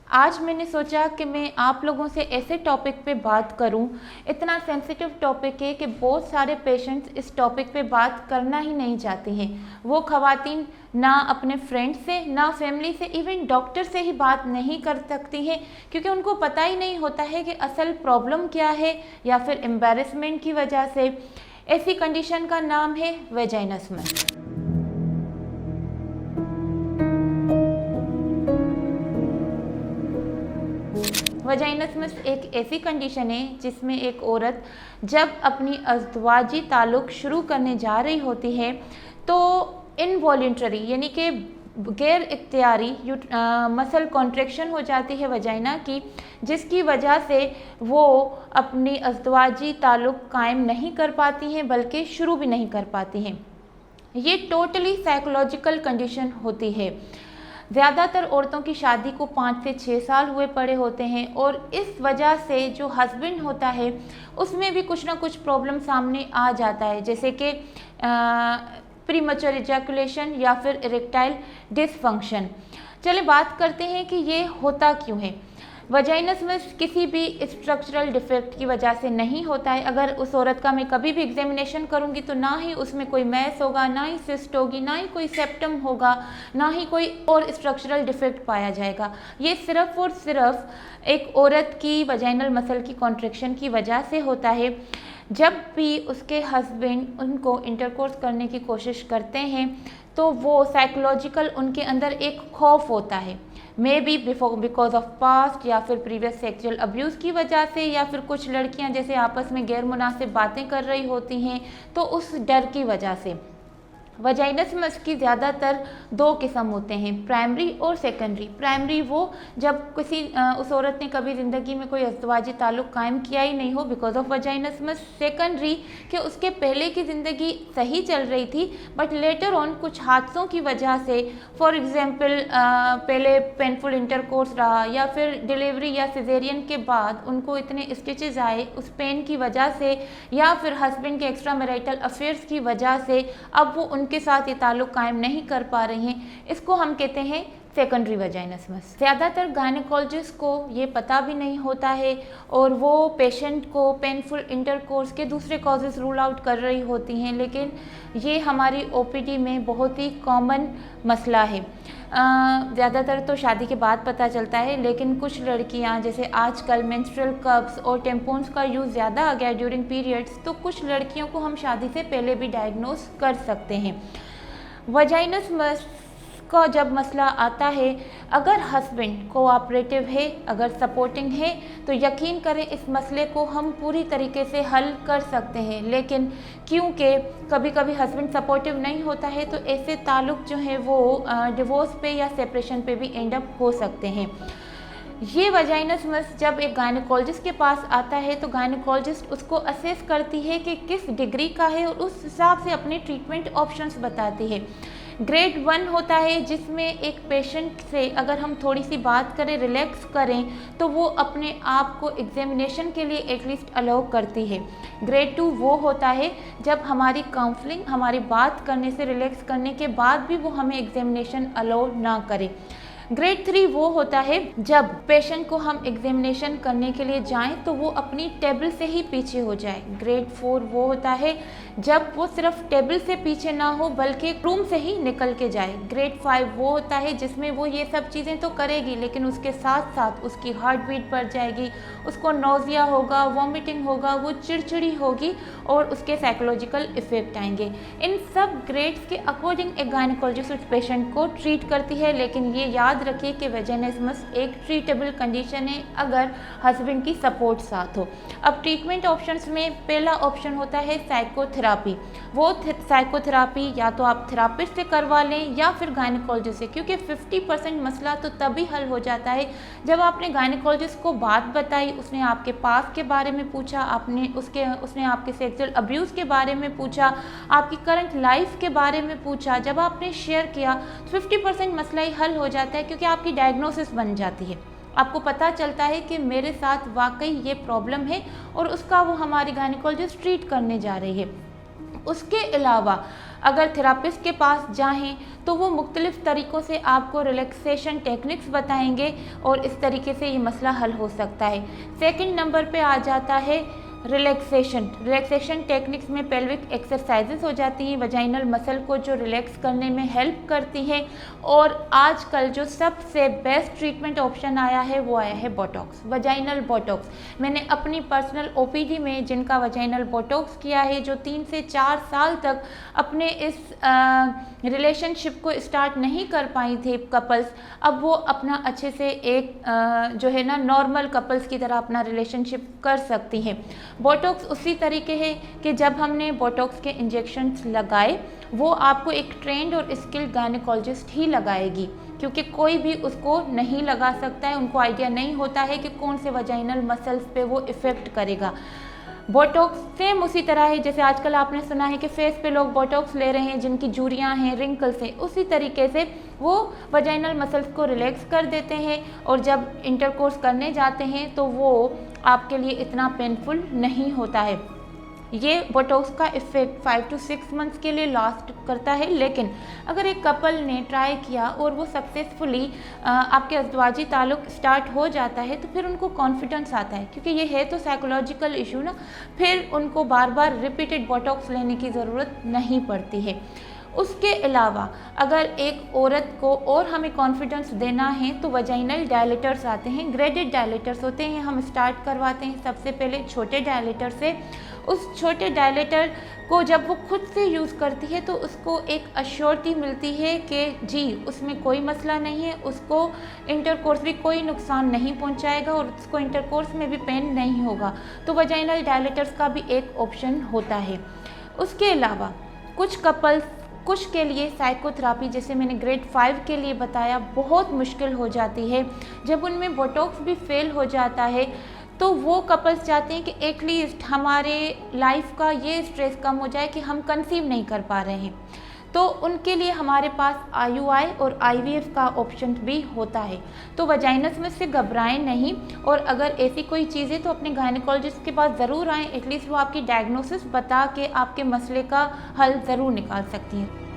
आज मैंने सोचा कि मैं आप लोगों से ऐसे टॉपिक पे बात करूं। इतना सेंसिटिव टॉपिक है कि बहुत सारे पेशेंट्स इस टॉपिक पे बात करना ही नहीं चाहती हैं। वो ख़वातीन ना अपने फ्रेंड से, ना फैमिली से, इवन डॉक्टर से ही बात नहीं कर सकती हैं, क्योंकि उनको पता ही नहीं होता है कि असल प्रॉब्लम क्या है, या फिर एम्बैरेसमेंट की वजह से। ऐसी कंडीशन का नाम है वेजाइनसमस। वजाइनसमस एक ऐसी कंडीशन है जिसमें एक औरत जब अपनी अज़दवाजी ताल्लुक़ शुरू करने जा रही होती है तो इनवॉल्यूंटरी यानी कि गैर इख्तियारी मसल कॉन्ट्रैक्शन हो जाती है वजाइना की, जिसकी वजह से वो अपनी अज़दवाजी ताल्लुक़ कायम नहीं कर पाती हैं, बल्कि शुरू भी नहीं कर पाती हैं। ये टोटली साइकोलॉजिकल कंडीशन होती है। ज़्यादातर औरतों की शादी को 5 से 6 साल हुए पड़े होते हैं, और इस वजह से जो हस्बैंड होता है उसमें भी कुछ ना कुछ प्रॉब्लम सामने आ जाता है, जैसे कि प्रीमैच्योर इजैकुलेशन या फिर इरेक्टाइल डिसफंक्शन। चलिए बात करते हैं कि ये होता क्यों है। वजाइनसमस किसी भी स्ट्रक्चरल डिफेक्ट की वजह से नहीं होता है। अगर उस औरत का मैं कभी भी एग्जामिनेशन करूंगी तो ना ही उसमें कोई मैस होगा, ना ही सिस्ट होगी, ना ही कोई सेप्टम होगा, ना ही कोई और स्ट्रक्चरल डिफेक्ट पाया जाएगा। ये सिर्फ और सिर्फ एक औरत की वजाइनल मसल की कॉन्ट्रैक्शन की वजह से होता है। जब भी उसके हस्बैंड उनको इंटरकोर्स करने की कोशिश करते हैं तो वो साइकोलॉजिकल उनके अंदर एक खौफ होता है, may be because of past या फिर प्रीवियस सेक्सुअल अब्यूज़ की वजह से, या फिर कुछ लड़कियां जैसे आपस में गैर मुनासिब बातें कर रही होती हैं तो उस डर की वजह से। वजाइनसमस की ज़्यादातर 2 किस्म होते हैं, प्राइमरी और सेकेंडरी। प्राइमरी वो जब उस औरत ने कभी ज़िंदगी में कोई अज़दवाजी ताल्लुक़ कायम किया ही नहीं हो बिकॉज ऑफ वजाइनसमस। सेकेंडरी कि उसके पहले की ज़िंदगी सही चल रही थी बट लेटर ऑन कुछ हादसों की वजह से, फॉर एग्ज़ाम्पल पहले पेनफुल इंटरकोर्स रहा, या फिर डिलीवरी या सिजेरियन के बाद उनको इतने स्टिचेस आए उस पेन की वजह से, या फिर हस्बैंड के एक्स्ट्रा मैरिटल अफेयर्स की वजह से अब वो उनके साथ ये ताल्लुक़ कायम नहीं कर पा रही हैं। इसको हम कहते हैं सेकेंडरी वजाइनसमस। ज़्यादातर गायनेकोलॉजिस्ट को ये पता भी नहीं होता है और वो पेशेंट को पेनफुल इंटरकोर्स के दूसरे कॉजेज़ रूल आउट कर रही होती हैं, लेकिन ये हमारी ओपीडी में बहुत ही कॉमन मसला है। ज़्यादातर तो शादी के बाद पता चलता है, लेकिन कुछ लड़कियां जैसे आजकल मेंस्ट्रुअल कप्स और टेम्पोन्स का यूज़ ज़्यादा आ गया ड्यूरिंग पीरियड्स, तो कुछ लड़कियों को हम शादी से पहले भी डायग्नोस कर सकते हैं। वजाइनसमस का जब मसला आता है, अगर हस्बैंड कोऑपरेटिव है, अगर सपोर्टिंग है, तो यकीन करें इस मसले को हम पूरी तरीके से हल कर सकते हैं। लेकिन क्योंकि कभी कभी हस्बैंड सपोर्टिव नहीं होता है तो ऐसे ताल्लुक़ जो है वो डिवोर्स पे या सेपरेशन पे भी एंड अप हो सकते हैं। ये वजाइनसमस जब एक गायनेकोलॉजिस्ट के पास आता है तो गायनेकोलॉजिस्ट उसको असेस करती है कि किस डिग्री का है और उस हिसाब से अपने ट्रीटमेंट ऑप्शंस बताती है। ग्रेड 1 होता है जिसमें एक पेशेंट से अगर हम थोड़ी सी बात करें, रिलैक्स करें, तो वो अपने आप को एग्जामिनेशन के लिए एटलीस्ट अलाउ करती है। ग्रेड 2 वो होता है जब हमारी काउंसलिंग, हमारी बात करने से रिलैक्स करने के बाद भी वो हमें एग्जामिनेशन अलाउ ना करे। ग्रेड 3 वो होता है जब पेशेंट को हम एग्जामिनेशन करने के लिए जाएं तो वो अपनी टेबल से ही पीछे हो जाए। ग्रेड 4 वो होता है जब वो सिर्फ टेबल से पीछे ना हो बल्कि रूम से ही निकल के जाए। ग्रेड 5 वो होता है जिसमें वो ये सब चीज़ें तो करेगी लेकिन उसके साथ साथ उसकी हार्ट बीट बढ़ जाएगी, उसको नोज़िया होगा, वॉमिटिंग होगा, वो चिड़चिड़ी होगी और उसके साइकोलॉजिकल इफेक्ट आएंगे। इन सब ग्रेड्स के अकॉर्डिंग एक गायनेकोलॉजिस्ट उस पेशेंट को ट्रीट करती है, लेकिन ये याद रखिए कि वजाइनसमस एक ट्रीटेबल कंडीशन है अगर हस्बैंड की सपोर्ट साथ हो। अब ट्रीटमेंट ऑप्शंस में पहला ऑप्शन होता है साइकोथेरापी। वो साइकोथेरापी या तो आप थेरापिस्ट से करवा लें या फिर गायनेकोलॉजिस्ट से, क्योंकि 50% मसला तो तभी हल हो जाता है जब आपने गायनेकोलॉजिस्ट को बात बताई, उसने आपके पास के बारे में पूछा, उसने आपके सेक्सुअल अब्यूज़ के बारे में पूछा, आपकी करंट लाइफ के बारे में पूछा। जब आपने शेयर किया 50% मसला ही हल हो जाता है, क्योंकि आपकी डायग्नोसिस बन जाती है। आपको पता चलता है कि मेरे साथ वाकई ये प्रॉब्लम है और उसका वो हमारी गायनेकोलॉजिस्ट ट्रीट करने जा रही है। उसके अलावा अगर थेरापिस्ट के पास जाएं तो वो मुख्तलिफ़ तरीक़ों से आपको रिलैक्सेशन टेक्निक्स बताएंगे और इस तरीके से ये मसला हल हो सकता है। सेकंड नंबर पे आ जाता है रिलैक्सेशन टेक्निक्स में पेल्विक एक्सरसाइजेस हो जाती हैं वजाइनल मसल को जो रिलैक्स करने में हेल्प करती हैं। और आजकल जो सबसे बेस्ट ट्रीटमेंट ऑप्शन आया है वो आया है बोटॉक्स, वजाइनल बोटॉक्स। मैंने अपनी पर्सनल ओपीडी में जिनका वजाइनल बोटॉक्स किया है, जो 3 से 4 साल तक अपने इस रिलेशनशिप को स्टार्ट नहीं कर पाई थे कपल्स, अब वो अपना अच्छे से एक जो है ना नॉर्मल कपल्स की तरह अपना रिलेशनशिप कर सकती हैं। बोटॉक्स उसी तरीके है कि जब हमने बोटॉक्स के इंजेक्शन्स लगाए वो आपको एक ट्रेंड और स्किल्ड गायनेकोलॉजिस्ट ही लगाएगी, क्योंकि कोई भी उसको नहीं लगा सकता है, उनको आइडिया नहीं होता है कि कौन से वजाइनल मसल्स पे वो इफ़ेक्ट करेगा। बोटॉक्स सेम उसी तरह है जैसे आजकल आपने सुना है कि फेस पे लोग बोटॉक्स ले रहे हैं जिनकी झुर्रियाँ हैं, रिंकल्स हैं, उसी तरीके से वो वजाइनल मसल्स को रिलैक्स कर देते हैं और जब इंटरकोर्स करने जाते हैं तो वो आपके लिए इतना पेनफुल नहीं होता है। ये बोटॉक्स का इफ़ेक्ट 5 to 6 मंथ्स के लिए लास्ट करता है, लेकिन अगर एक कपल ने ट्राई किया और वो सक्सेसफुली आपके अज़दवाजी ताल्लुक़ स्टार्ट हो जाता है तो फिर उनको कॉन्फिडेंस आता है, क्योंकि ये है तो साइकोलॉजिकल इशू ना, फिर उनको बार बार रिपीटेड बोटॉक्स लेने की ज़रूरत नहीं पड़ती है। उसके अलावा अगर एक औरत को और हमें कॉन्फिडेंस देना है तो वजाइनल डायलेटर्स आते हैं, ग्रेडेड डायलेटर्स होते हैं। हम स्टार्ट करवाते हैं सबसे पहले छोटे डायलेटर से। उस छोटे डायलेटर को जब वो खुद से यूज़ करती है तो उसको एक अश्योरिटी मिलती है कि जी उसमें कोई मसला नहीं है, उसको इंटरकोर्स भी कोई नुकसान नहीं पहुंचाएगा और उसको इंटरकोर्स में भी पेन नहीं होगा। तो वजाइनल डायलेटर्स का भी एक ऑप्शन होता है। उसके अलावा कुछ के लिए साइकोथेरापी, जैसे मैंने ग्रेड 5 के लिए बताया, बहुत मुश्किल हो जाती है। जब उनमें बोटॉक्स भी फेल हो जाता है तो वो कपल्स चाहते हैं कि एटलीस्ट हमारे लाइफ का ये स्ट्रेस कम हो जाए कि हम कंसीव नहीं कर पा रहे हैं, तो उनके लिए हमारे पास IUI और IVF का ऑप्शन भी होता है। तो वजाइनस में से घबराएं नहीं, और अगर ऐसी कोई चीज़ है तो अपने गायनेकोलॉजिस्ट के पास ज़रूर आएँ, एटलीस्ट वो आपकी डायग्नोसिस बता के आपके मसले का हल ज़रूर निकाल सकती हैं।